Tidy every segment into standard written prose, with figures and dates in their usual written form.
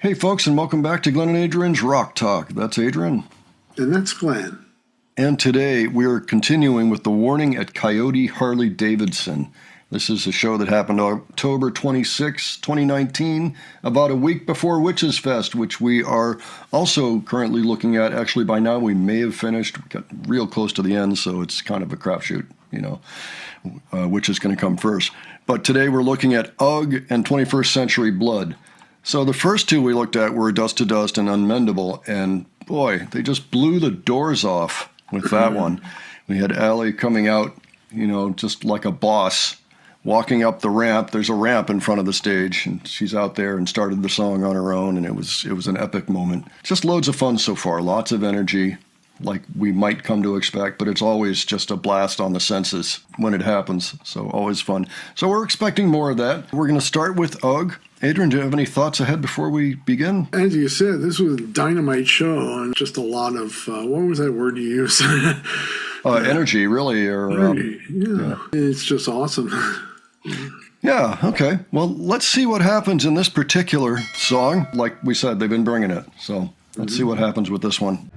Hey folks, and welcome back to Glenn and Adrian's Rock Talk. That's Adrian. And that's Glenn. And today we're continuing with the warning at Coyote Harley Davidson. This is a show that happened October 26, 2019, about a week before Witches Fest, which we are also currently looking at. Actually, by now we may have finished. We got real close to the end, so it's kind of a crapshoot, which is going to come first. But today we're looking at UGG and 21st Century Blood. So the first two we looked at were Dust to Dust and Unmendable, and boy, they just blew the doors off with that one. We had Allie coming out, just like a boss, walking up the ramp. There's a ramp in front of the stage, and she's out there and started the song on her own, and it was an epic moment. Just loads of fun so far, lots of energy, like we might come to expect, but it's always just a blast on the senses when it happens, so always fun. So we're expecting more of that. We're going to start with UGG. Adrian, do you have any thoughts ahead before we begin? As you said, this was a dynamite show and just a lot of, what was that word you used? Energy, really. Energy, yeah. It's just awesome. Yeah, okay. Well, let's see what happens in this particular song. Like we said, they've been bringing it. So let's see what happens with this one.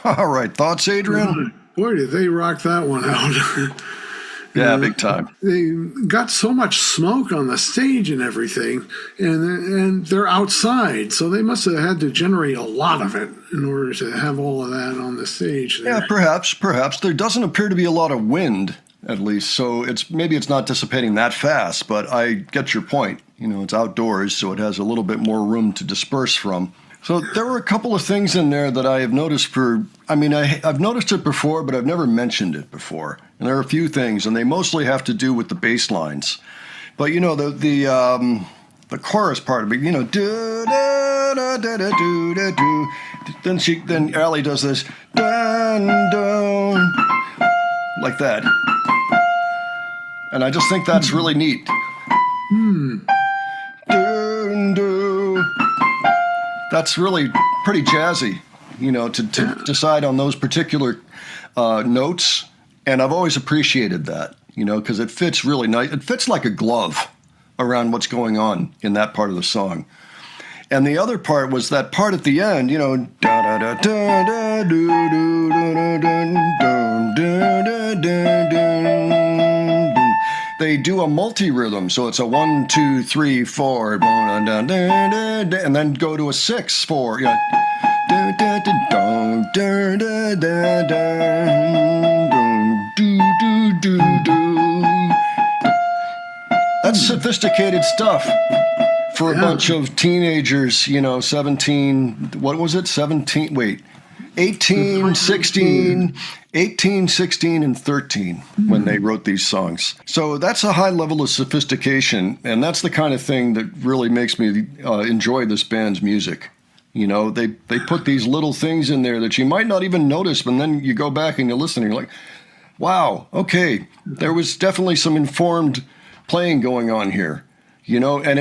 All right, thoughts, Adrian? Boy, did they rock that one out. Yeah, big time. They got so much smoke on the stage and everything, and they're outside, so they must have had to generate a lot of it in order to have all of that on the stage there. Yeah, perhaps. There doesn't appear to be a lot of wind, at least, so maybe it's not dissipating that fast, but I get your point. It's outdoors, so it has a little bit more room to disperse from. So there were a couple of things in there that I have noticed I've noticed it before, but I've never mentioned it before. And there are a few things, and they mostly have to do with the bass lines. But, the chorus part of it, do da da da da do da do. Then Allie does this, dun dun, like that. And I just think that's really neat. Dun dun. That's really pretty jazzy, to decide on those particular notes. And I've always appreciated that, because it fits really nice. It fits like a glove around what's going on in that part of the song. And the other part was that part at the end, da da da da da do do do dun dun dun dun dun. They do a multi-rhythm, so it's a 1, 2, 3, 4, and then go to a 6, 4. That's sophisticated stuff for a bunch of teenagers, 17, what was it? 17, wait, 18, 16, and 13 when they wrote these songs. So that's a high level of sophistication, and that's the kind of thing that really makes me enjoy this band's music. They put these little things in there that you might not even notice, but then you go back and you listen and you're like, wow, okay, there was definitely some informed playing going on here. And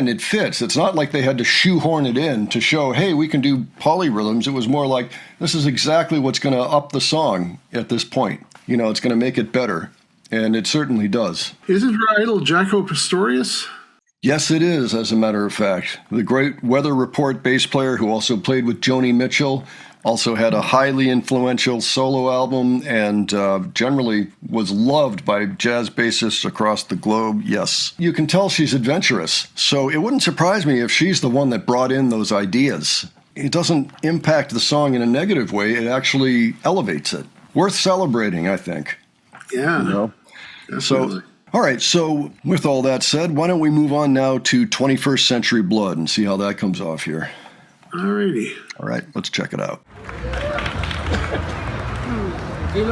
it fits. It's not like they had to shoehorn it in to show, hey, we can do polyrhythms. It was more like, this is exactly what's going to up the song at this point. It's going to make it better. And it certainly does. Isn't her idol Jaco Pastorius? Yes, it is, as a matter of fact. The great Weather Report bass player who also played with Joni Mitchell, also had a highly influential solo album, and generally was loved by jazz bassists across the globe. Yes, you can tell she's adventurous, so it wouldn't surprise me if she's the one that brought in those ideas. It doesn't impact the song in a negative way, it actually elevates it. Worth celebrating, I think. Yeah, definitely. So, all right, so with all that said, why don't we move on now to 21st Century Blood and see how that comes off here. Alrighty. All right, let's check it out. We'll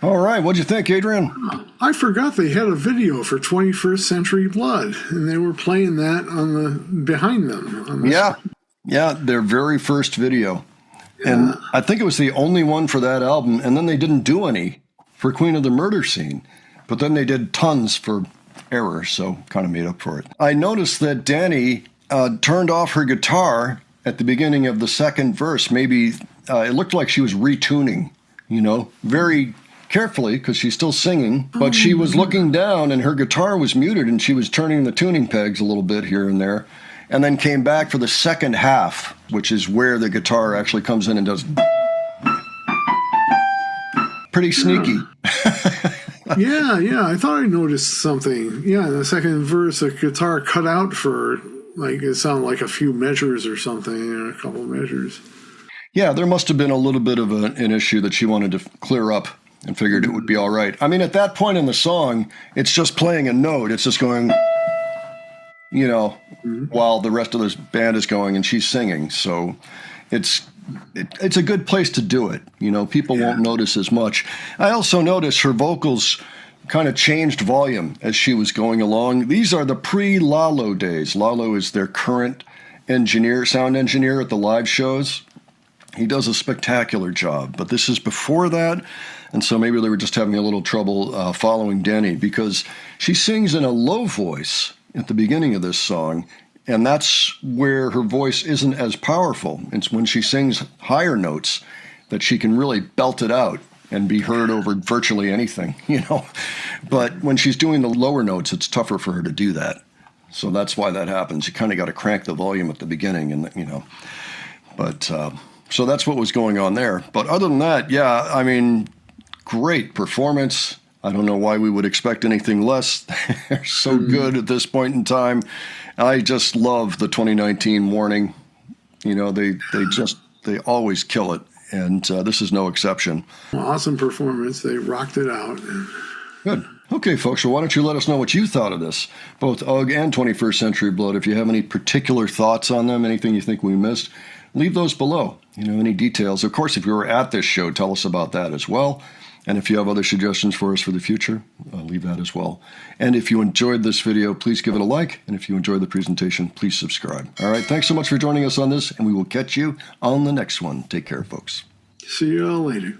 All right, what'd you think, Adrian? I forgot they had a video for 21st Century Blood, and they were playing that behind them. On the Yeah, their very first video. And I think it was the only one for that album, and then they didn't do any for Queen of the Murder Scene. But then they did tons for Error, so kind of made up for it. I noticed that Dani turned off her guitar at the beginning of the second verse. Maybe it looked like she was retuning, very carefully because she's still singing. But she was looking down and her guitar was muted and she was turning the tuning pegs a little bit here and there. And then came back for the second half, which is where the guitar actually comes in and does pretty sneaky. Yeah, I thought I noticed something. Yeah, in the second verse, the guitar cut out for, it sounded like a few measures or something, a couple of measures. Yeah, there must have been a little bit of an issue that she wanted to clear up and figured it would be all right. I mean, at that point in the song, it's just playing a note. It's just going, while the rest of this band is going and she's singing. So it's a good place to do it. People won't notice as much. I also noticed her vocals kind of changed volume as she was going along. These are the pre-Lalo days. Lalo is their current sound engineer at the live shows. He does a spectacular job, but this is before that. And so maybe they were just having a little trouble following Dani because she sings in a low voice at the beginning of this song. And that's where her voice isn't as powerful. It's when she sings higher notes that she can really belt it out and be heard over virtually anything, But when she's doing the lower notes, it's tougher for her to do that. So that's why that happens. You kind of got to crank the volume at the beginning, But so that's what was going on there. But other than that, great performance. I don't know why we would expect anything less. They're so good at this point in time. I just love the 2019 Warning. They always kill it, and this is no exception. Awesome performance. They rocked it out. Good. Okay, folks, well, why don't you let us know what you thought of this, both UGG and 21st Century Blood. If you have any particular thoughts on them, anything you think we missed, leave those below. Any details. Of course, if you were at this show, tell us about that as well. And if you have other suggestions for us for the future, leave that as well. And if you enjoyed this video, please give it a like. And if you enjoyed the presentation, please subscribe. All right, thanks so much for joining us on this, and we will catch you on the next one. Take care, folks. See you all later.